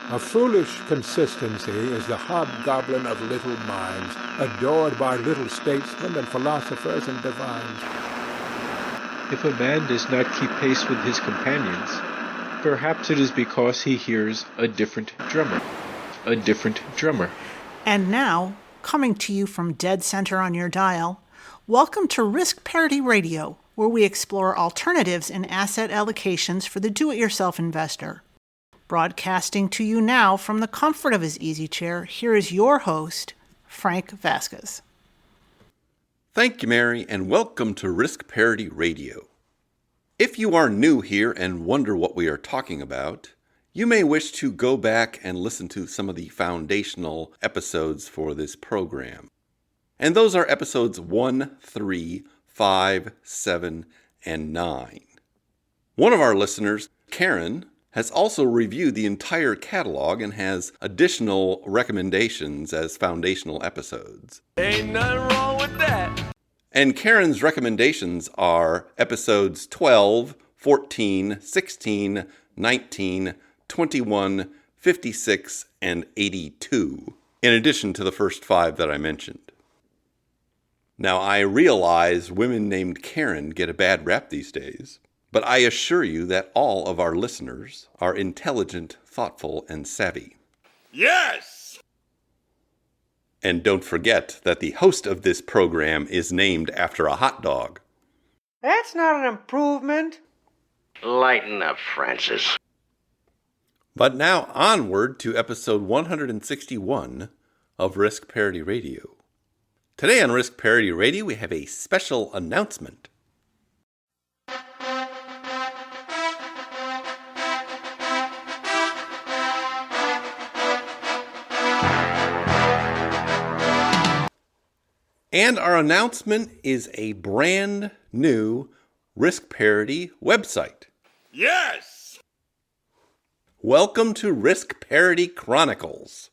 A foolish consistency is the hobgoblin of little minds, adored by little statesmen and philosophers and divines. If a man does not keep pace with his companions, perhaps it is because he hears a different drummer. A different drummer. And now, coming to you from dead center on your dial, welcome to Risk Parity Radio, where we explore alternatives in asset allocations for the do-it-yourself investor. Broadcasting to you now from the comfort of his easy chair, here is your host, Frank Vasquez. Thank you, Mary, and welcome to Risk Parity Radio. If you are new here and wonder what we are talking about, you may wish to go back and listen to some of the foundational episodes for this program. And those are episodes 1, 3, 5, 7, and 9. One of our listeners, Karen, has also reviewed the entire catalog and has additional recommendations as foundational episodes. Ain't nothing wrong with that. And Karen's recommendations are episodes 12, 14, 16, 19, 21, 56, and 82, in addition to the first 5 that I mentioned. Now, I realize women named Karen get a bad rap these days, but I assure you that all of our listeners are intelligent, thoughtful, and savvy. Yes! And don't forget that the host of this program is named after a hot dog. That's not an improvement. Lighten up, Francis. But now onward to episode 161 of Risk Parity Radio. Today on Risk Parity Radio, we have a special announcement. And our announcement is a brand new Risk Parity website. Yes! Welcome to Risk Parity Chronicles,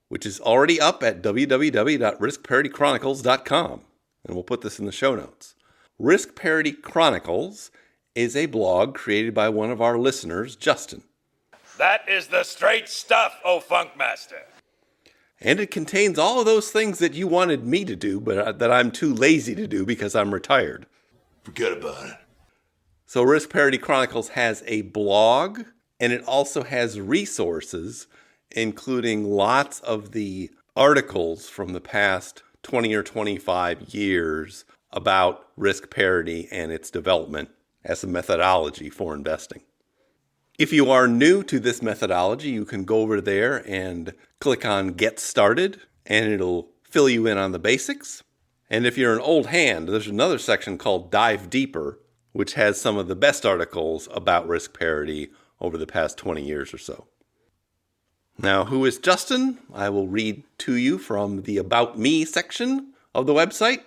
which is already up at www.riskparitychronicles.com. And we'll put this in the show notes. Risk Parity Chronicles is a blog created by one of our listeners, Justin. That is the straight stuff, oh Funkmaster. And it contains all of those things that you wanted me to do, but that I'm too lazy to do because I'm retired. Forget about it. So Risk Parity Chronicles has a blog, and it also has resources, including lots of the articles from the past 20 or 25 years about risk parity and its development as a methodology for investing. If you are new to this methodology, you can go over there and click on Get Started, and it'll fill you in on the basics. And if you're an old hand, there's another section called Dive Deeper, which has some of the best articles about risk parity over the past 20 years or so. Now, who is Justin? I will read to you from the About Me section of the website.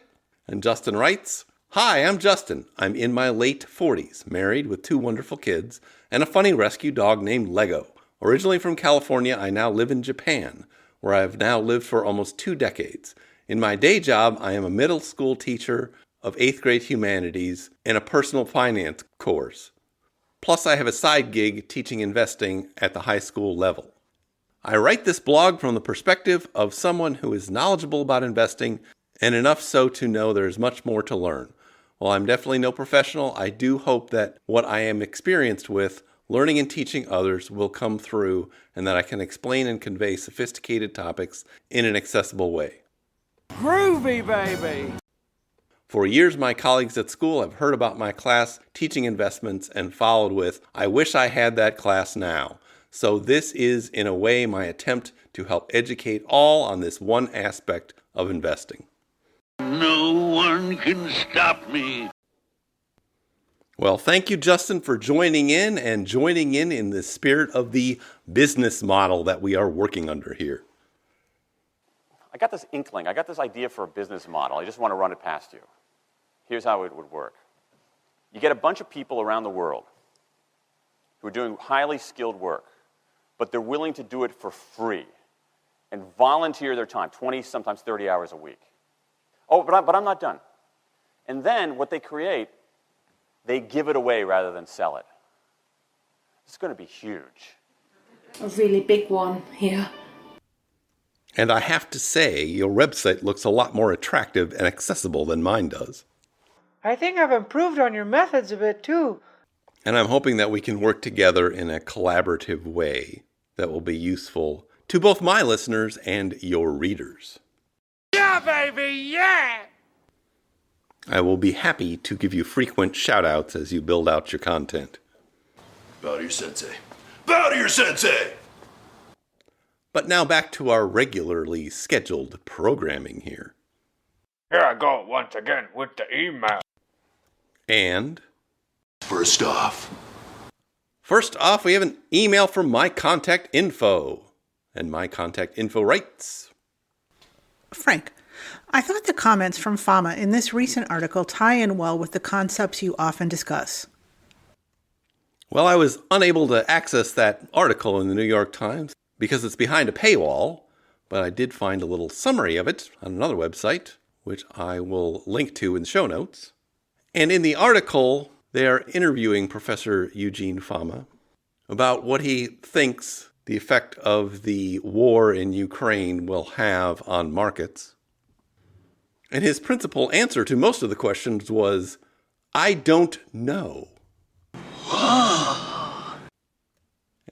And Justin writes, "Hi, I'm Justin. I'm in my late 40s, married with 2 wonderful kids, and a funny rescue dog named Lego. Originally from California, I now live in Japan, where I have now lived for almost 2 decades. In my day job, I am a middle school teacher of 8th grade humanities in a personal finance course. Plus, I have a side gig teaching investing at the high school level. I write this blog from the perspective of someone who is knowledgeable about investing and enough so to know there is much more to learn. While I'm definitely no professional, I do hope that what I am experienced with, learning and teaching others, will come through and that I can explain and convey sophisticated topics in an accessible way. Groovy, baby! For years, my colleagues at school have heard about my class teaching investments and followed with, I wish I had that class now. So this is, in a way, my attempt to help educate all on this one aspect of investing. No one can stop me. Well, thank you, Justin, for joining in in the spirit of the business model that we are working under here. I got this inkling. I got this idea for a business model. I just want to run it past you. Here's how it would work. You get a bunch of people around the world who are doing highly skilled work, but they're willing to do it for free and volunteer their time, 20, sometimes 30 hours a week. Oh, but I'm not done. And then what they create, they give it away rather than sell it. It's going to be huge. A really big one here. And I have to say, your website looks a lot more attractive and accessible than mine does. I think I've improved on your methods a bit too. And I'm hoping that we can work together in a collaborative way that will be useful to both my listeners and your readers. Yeah, baby, yeah! I will be happy to give you frequent shout-outs as you build out your content. Bow to your sensei. Bow to your sensei! But now back to our regularly scheduled programming here. Here I go once again with the email. And First off, we have an email from My Contact Info. And My Contact Info writes, Frank, I thought the comments from Fama in this recent article tie in well with the concepts you often discuss. well, I was unable to access that article in the New York Times because it's behind a paywall, but I did find a little summary of it on another website, which I will link to in the show notes. And in the article, they are interviewing Professor Eugene Fama about what he thinks the effect of the war in Ukraine will have on markets. And his principal answer to most of the questions was, I don't know.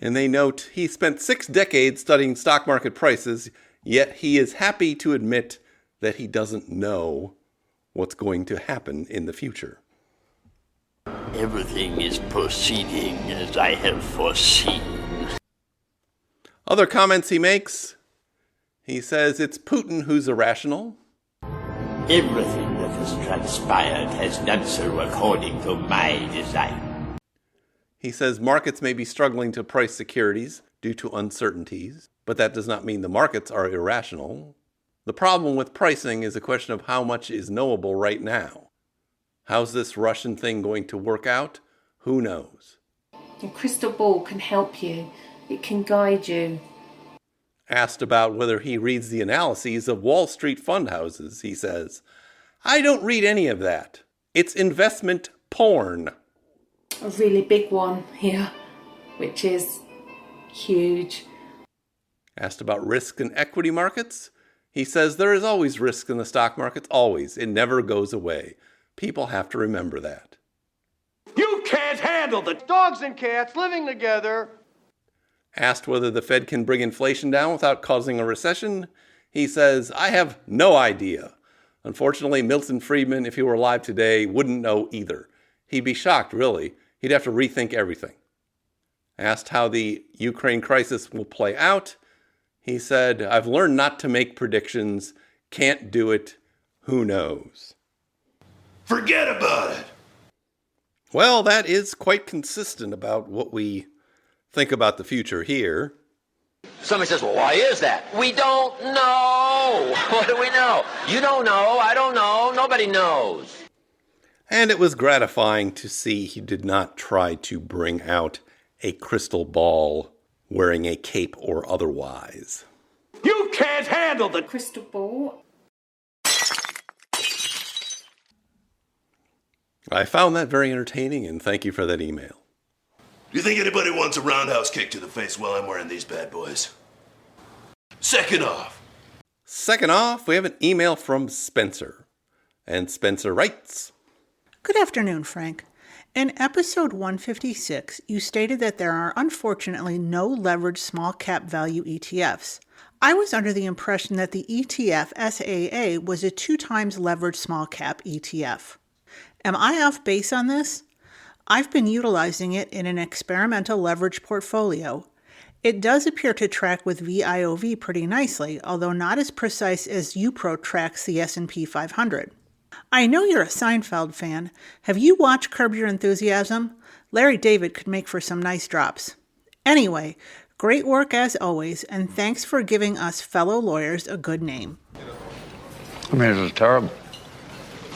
And they note he spent 6 decades studying stock market prices, yet he is happy to admit that he doesn't know what's going to happen in the future. Everything is proceeding as I have foreseen. Other comments he makes, he says it's Putin who's irrational. Everything that has transpired has done so according to my design. He says markets may be struggling to price securities due to uncertainties, but that does not mean the markets are irrational. The problem with pricing is a question of how much is knowable right now. How's this Russian thing going to work out? Who knows? Your crystal ball can help you. It can guide you. Asked about whether he reads the analyses of Wall Street fund houses, he says, I don't read any of that. It's investment porn. A really big one here, which is huge. Asked about risk in equity markets, he says there is always risk in the stock markets, always. It never goes away. People have to remember that. You can't handle the dogs and cats living together. Asked whether the Fed can bring inflation down without causing a recession, he says, I have no idea. Unfortunately, Milton Friedman, if he were alive today, wouldn't know either. He'd be shocked, really. He'd have to rethink everything. Asked how the Ukraine crisis will play out, he said, I've learned not to make predictions. Can't do it. Who knows? forget about it. Well, that is quite consistent about what we think about the future here. Somebody says, well, why is that? We don't know. What do we know? You don't know. I don't know. Nobody knows. And it was gratifying to see he did not try to bring out a crystal ball wearing a cape or otherwise. You can't handle the crystal ball. I found that very entertaining, and thank you for that email. Do you think anybody wants a roundhouse kick to the face while I'm wearing these bad boys? Second off, we have an email from Spencer. And Spencer writes, Good afternoon, Frank. In episode 156, you stated that there are unfortunately no leveraged small cap value ETFs. I was under the impression that the ETF SAA was a 2 times leveraged small cap ETF. Am I off base on this? I've been utilizing it in an experimental leverage portfolio. It does appear to track with VIOV pretty nicely, although not as precise as UPRO tracks the S&P 500. I know you're a Seinfeld fan. Have you watched Curb Your Enthusiasm? Larry David could make for some nice drops. Anyway, great work as always, and thanks for giving us fellow lawyers a good name. I mean, this is terrible.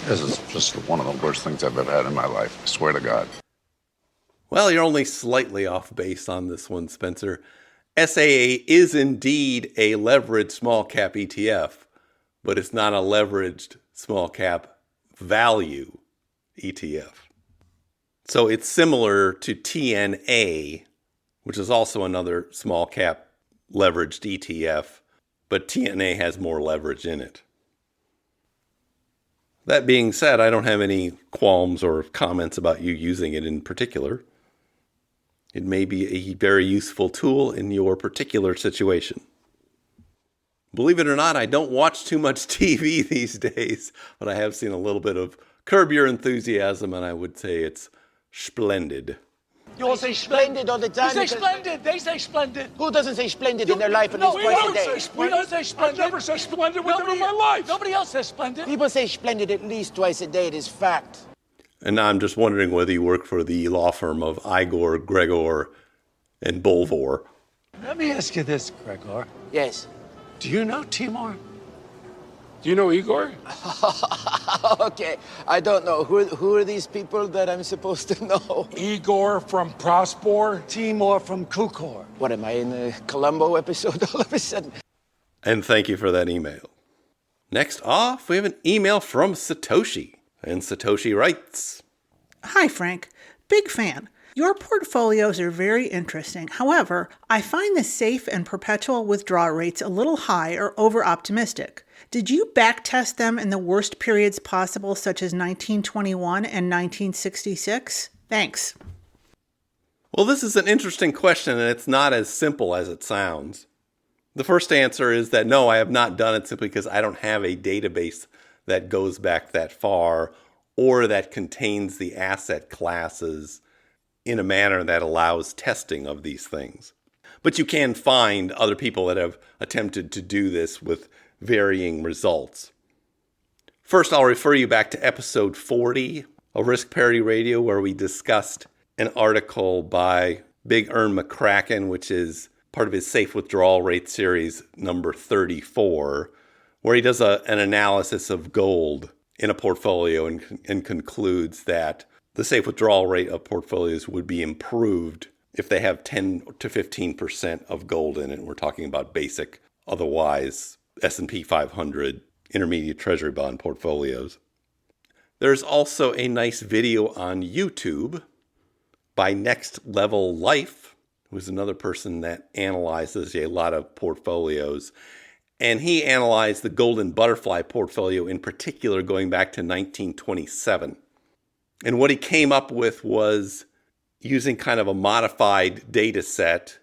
This is just one of the worst things I've ever had in my life. I swear to God. Well, you're only slightly off base on this one, Spencer. SAA is indeed a leveraged small cap ETF, but it's not a leveraged small cap value ETF. So it's similar to TNA which is also another small cap leveraged ETF, but TNA has more leverage in it. That being said, I don't have any qualms or comments about you using it in particular. It may be a very useful tool in your particular situation. Believe it or not, I don't watch too much TV these days, but I have seen a little bit of Curb Your Enthusiasm, and I would say it's splendid. You all say splendid all the time. You say splendid. They say splendid. Who doesn't say splendid in their life at least twice a day? We don't say splendid. I never say splendid with them in my life. Nobody else says splendid. People say splendid at least twice a day. It is fact. And now I'm just wondering whether you work for the law firm of Igor, Gregor, and Bolvor. Let me ask you this, Gregor. Yes. Do you know Timur? Do you know Igor? Okay, I don't know. Who are these people that I'm supposed to know? Igor from Prospor. Timur from Kukor. What, am I in a Columbo episode all of a sudden? And thank you for that email. Next off, we have an email from Satoshi. And Satoshi writes, Hi, Frank. Big fan. Your portfolios are very interesting. However, I find the safe and perpetual withdrawal rates a little high or over-optimistic. Did you backtest them in the worst periods possible, such as 1921 and 1966? Thanks. Well, this is an interesting question, and it's not as simple as it sounds. The first answer is that no, I have not done it simply because I don't have a database that goes back that far or that contains the asset classes in a manner that allows testing of these things. But you can find other people that have attempted to do this with varying results. First, I'll refer you back to episode 40 of Risk Parity Radio, where we discussed an article by Big Ern McCracken, which is part of his Safe Withdrawal Rate series number 34, where he does an analysis of gold in a portfolio and concludes that the safe withdrawal rate of portfolios would be improved if they have 10 to 15% of gold in it. We're talking about basic, otherwise S&P 500 intermediate treasury bond portfolios. There's also a nice video on YouTube by Next Level Life, who is another person that analyzes a lot of portfolios. And he analyzed the Golden Butterfly portfolio in particular going back to 1927. And what he came up with was, using kind of a modified data set,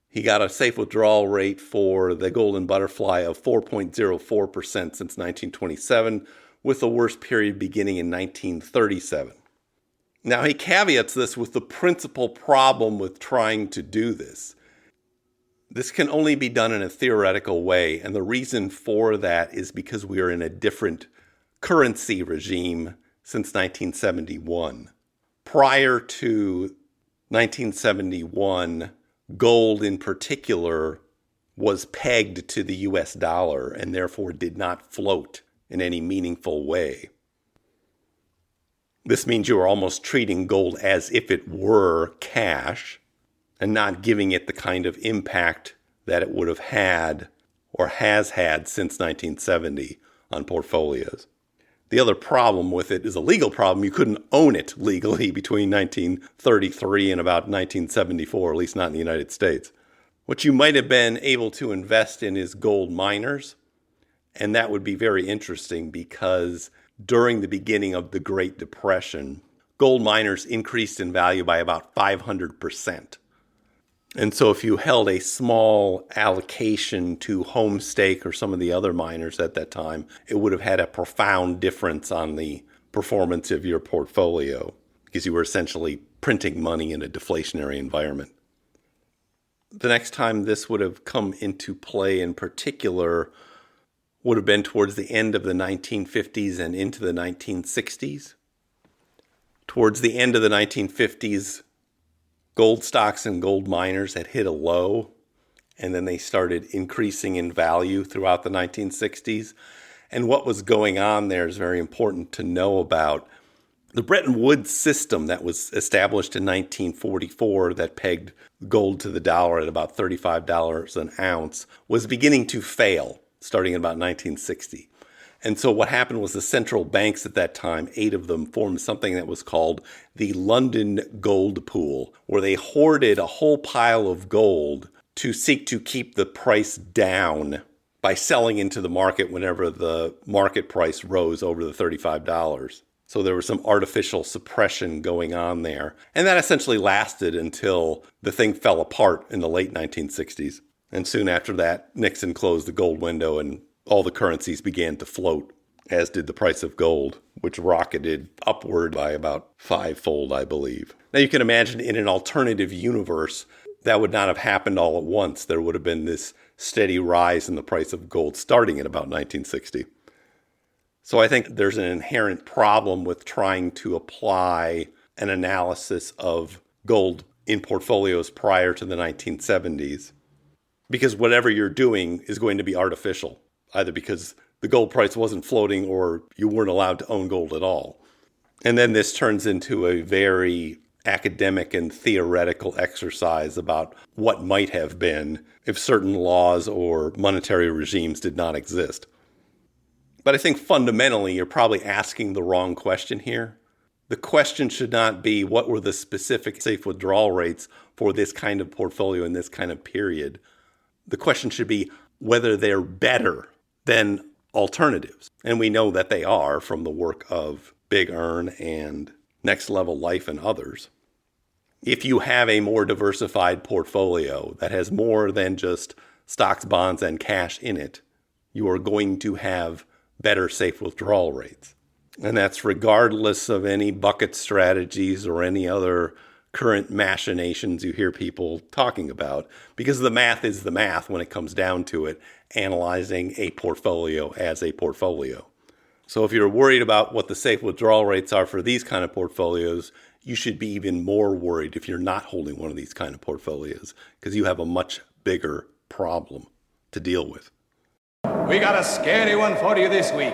he got a safe withdrawal rate for the Golden Butterfly of 4.04% since 1927, with the worst period beginning in 1937. Now, he caveats this with the principal problem with trying to do this. This can only be done in a theoretical way, and the reason for that is because we are in a different currency regime since 1971. Prior to 1971, gold in particular was pegged to the US dollar and therefore did not float in any meaningful way. This means you are almost treating gold as if it were cash and not giving it the kind of impact that it would have had or has had since 1970 on portfolios. The other problem with it is a legal problem. You couldn't own it legally between 1933 and about 1974, at least not in the United States. What you might have been able to invest in is gold miners, and that would be very interesting because during the beginning of the Great Depression, gold miners increased in value by about 500%. And so if you held a small allocation to Homestake or some of the other miners at that time, it would have had a profound difference on the performance of your portfolio because you were essentially printing money in a deflationary environment. The next time this would have come into play in particular would have been towards the end of the 1950s and into the 1960s. Towards the end of the 1950s, gold stocks and gold miners had hit a low, and then they started increasing in value throughout the 1960s. And what was going on there is very important to know about. The Bretton Woods system that was established in 1944 that pegged gold to the dollar at about $35 an ounce was beginning to fail starting in about 1960. And so what happened was the central banks at that time, 8 of them, formed something that was called the London Gold Pool, where they hoarded a whole pile of gold to seek to keep the price down by selling into the market whenever the market price rose over the $35. So there was some artificial suppression going on there. And that essentially lasted until the thing fell apart in the late 1960s. And soon after that, Nixon closed the gold window and all the currencies began to float, as did the price of gold, which rocketed upward by about 5-fold, I believe. Now you can imagine in an alternative universe, that would not have happened all at once. There would have been this steady rise in the price of gold starting at about 1960. So I think there's an inherent problem with trying to apply an analysis of gold in portfolios prior to the 1970s, because whatever you're doing is going to be artificial, either because the gold price wasn't floating or you weren't allowed to own gold at all. And then this turns into a very academic and theoretical exercise about what might have been if certain laws or monetary regimes did not exist. But I think fundamentally, you're probably asking the wrong question here. The question should not be what were the specific safe withdrawal rates for this kind of portfolio in this kind of period. The question should be whether they're better than alternatives. And we know that they are from the work of Big Earn and Next Level Life and others. If you have a more diversified portfolio that has more than just stocks, bonds, and cash in it, you are going to have better safe withdrawal rates. And that's regardless of any bucket strategies or any other current machinations you hear people talking about, because the math is the math when it comes down to it, analyzing a portfolio as a portfolio. So if you're worried about what the safe withdrawal rates are for these kind of portfolios, you should be even more worried if you're not holding one of these kind of portfolios, because you have a much bigger problem to deal with. We got a scary one for you this week.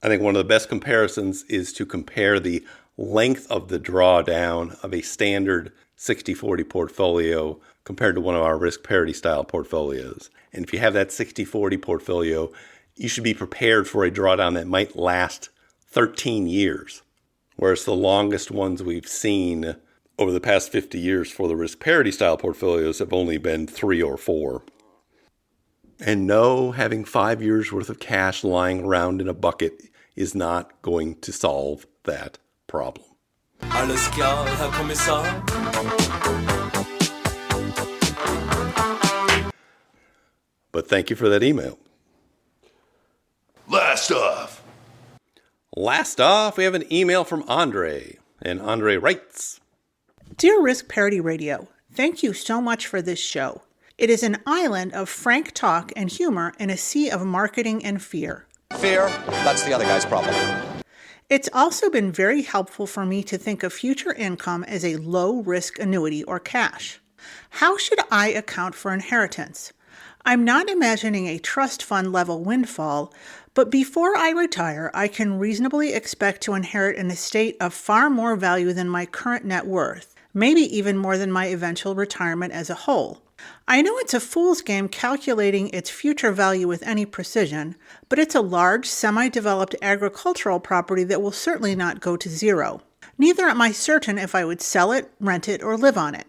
I think one of the best comparisons is to compare the length of the drawdown of a standard 60-40 portfolio compared to one of our risk parity style portfolios. And if you have that 60-40 portfolio, you should be prepared for a drawdown that might last 13 years. Whereas the longest ones we've seen over the past 50 years for the risk parity style portfolios have only been 3 or 4. And no, having 5 years worth of cash lying around in a bucket is not going to solve that problem. Alles klar, Herr Kommissar. But thank you for that email. Last off, we have an email from Andre. And Andre writes, Dear Risk Parity Radio, thank you so much for this show. It is an island of frank talk and humor in a sea of marketing and fear. Fear, that's the other guy's problem. It's also been very helpful for me to think of future income as a low-risk annuity or cash. How should I account for inheritance? I'm not imagining a trust fund level windfall, but before I retire, I can reasonably expect to inherit an estate of far more value than my current net worth, maybe even more than my eventual retirement as a whole. I know it's a fool's game calculating its future value with any precision, but it's a large, semi-developed agricultural property that will certainly not go to zero. Neither am I certain if I would sell it, rent it, or live on it.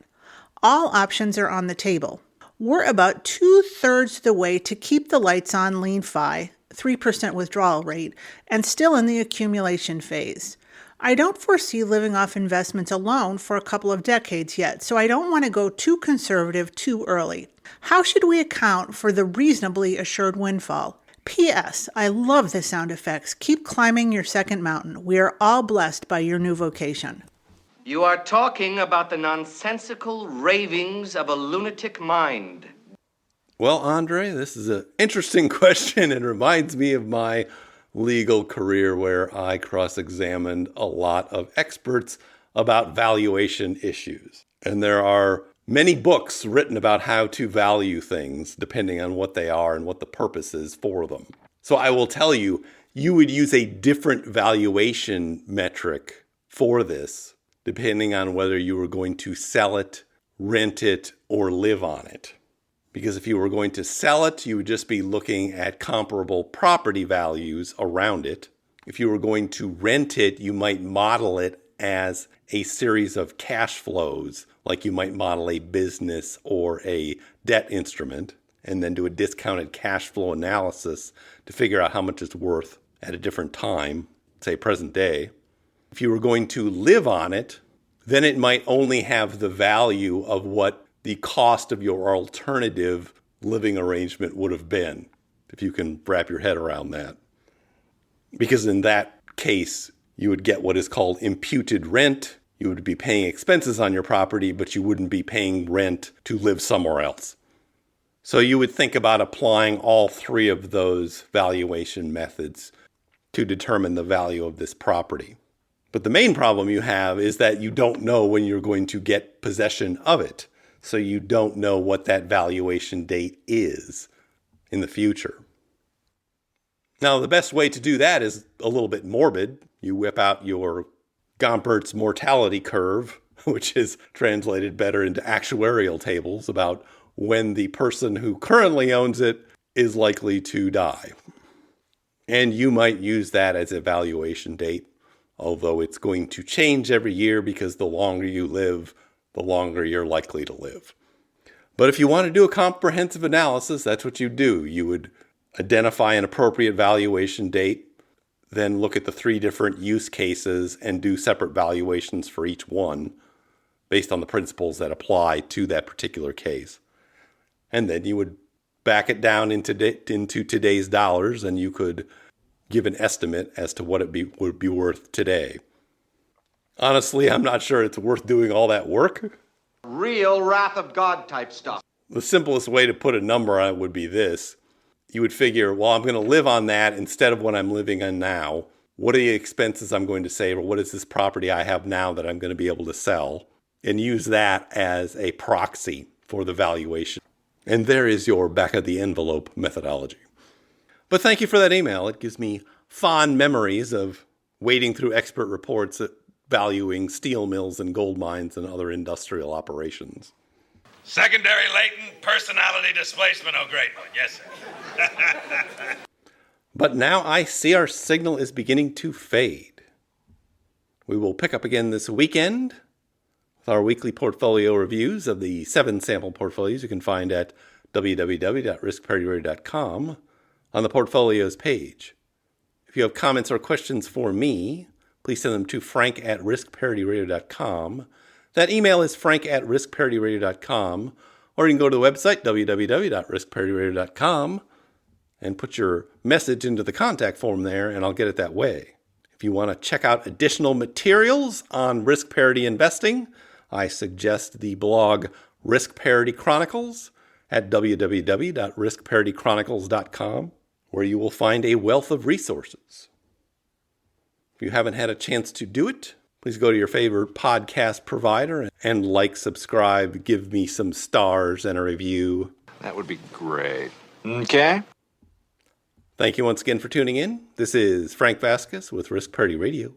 All options are on the table. We're about 2/3 the way to keep the lights on lean fi, 3% withdrawal rate, and still in the accumulation phase. I don't foresee living off investments alone for a couple of decades yet, so I don't want to go too conservative too early. How should we account for the reasonably assured windfall? P.S. I love the sound effects. Keep climbing your second mountain. We are all blessed by your new vocation. You are talking about the nonsensical ravings of a lunatic mind. Well, Andre, this is an interesting question. It reminds me of my legal career where I cross-examined a lot of experts about valuation issues. And there are many books written about how to value things depending on what they are and what the purpose is for them. So I will tell you, you would use a different valuation metric for this depending on whether you were going to sell it, rent it, or live on it. Because if you were going to sell it, you would just be looking at comparable property values around it. If you were going to rent it, you might model it as a series of cash flows, like you might model a business or a debt instrument, and then do a discounted cash flow analysis to figure out how much it's worth at a different time, say present day. If you were going to live on it, then it might only have the value of what the cost of your alternative living arrangement would have been, if you can wrap your head around that. Because in that case, you would get what is called imputed rent. You would be paying expenses on your property, but you wouldn't be paying rent to live somewhere else. So you would think about applying all three of those valuation methods to determine the value of this property. But the main problem you have is that you don't know when you're going to get possession of it. So you don't know what that valuation date is in the future. Now, the best way to do that is a little bit morbid. You whip out your Gompert's mortality curve, which is translated better into actuarial tables about when the person who currently owns it is likely to die. And you might use that as a valuation date, although it's going to change every year because the longer you live, the longer you're likely to live. But if you want to do a comprehensive analysis, that's what you do. You would identify an appropriate valuation date, then look at the three different use cases and do separate valuations for each one based on the principles that apply to that particular case. And then you would back it down into today's dollars, and you could give an estimate as to what it would be worth today. Honestly, I'm not sure it's worth doing all that work. Real wrath of God type stuff. The simplest way to put a number on it would be this. You would figure, well, I'm going to live on that instead of what I'm living on now. What are the expenses I'm going to save, or what is this property I have now that I'm going to be able to sell? And use that as a proxy for the valuation. And there is your back of the envelope methodology. But thank you for that email. It gives me fond memories of wading through expert reports valuing steel mills and gold mines and other industrial operations. Secondary latent personality displacement, oh great one, yes sir. But now I see our signal is beginning to fade. We will pick up again this weekend with our weekly portfolio reviews of the 7 sample portfolios you can find at www.riskparityradio.com on the portfolios page. If you have comments or questions for me, please send them to frank@riskparityradio.com. That email is frank@riskparityradio.com, or you can go to the website, www.riskparityradio.com, and put your message into the contact form there, and I'll get it that way. If you want to check out additional materials on risk parity investing, I suggest the blog Risk Parity Chronicles at www.riskparitychronicles.com, where you will find a wealth of resources. If you haven't had a chance to do it, please go to your favorite podcast provider and like, subscribe, give me some stars and a review. That would be great. Okay. Thank you once again for tuning in. This is Frank Vasquez with Risk Parity Radio,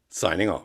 signing off.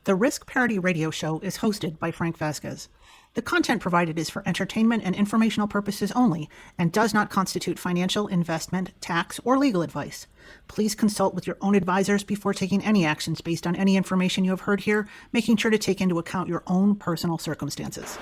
The Risk Parity Radio Show is hosted by Frank Vasquez. The content provided is for entertainment and informational purposes only and does not constitute financial, investment, tax, or legal advice. Please consult with your own advisors before taking any actions based on any information you have heard here, making sure to take into account your own personal circumstances.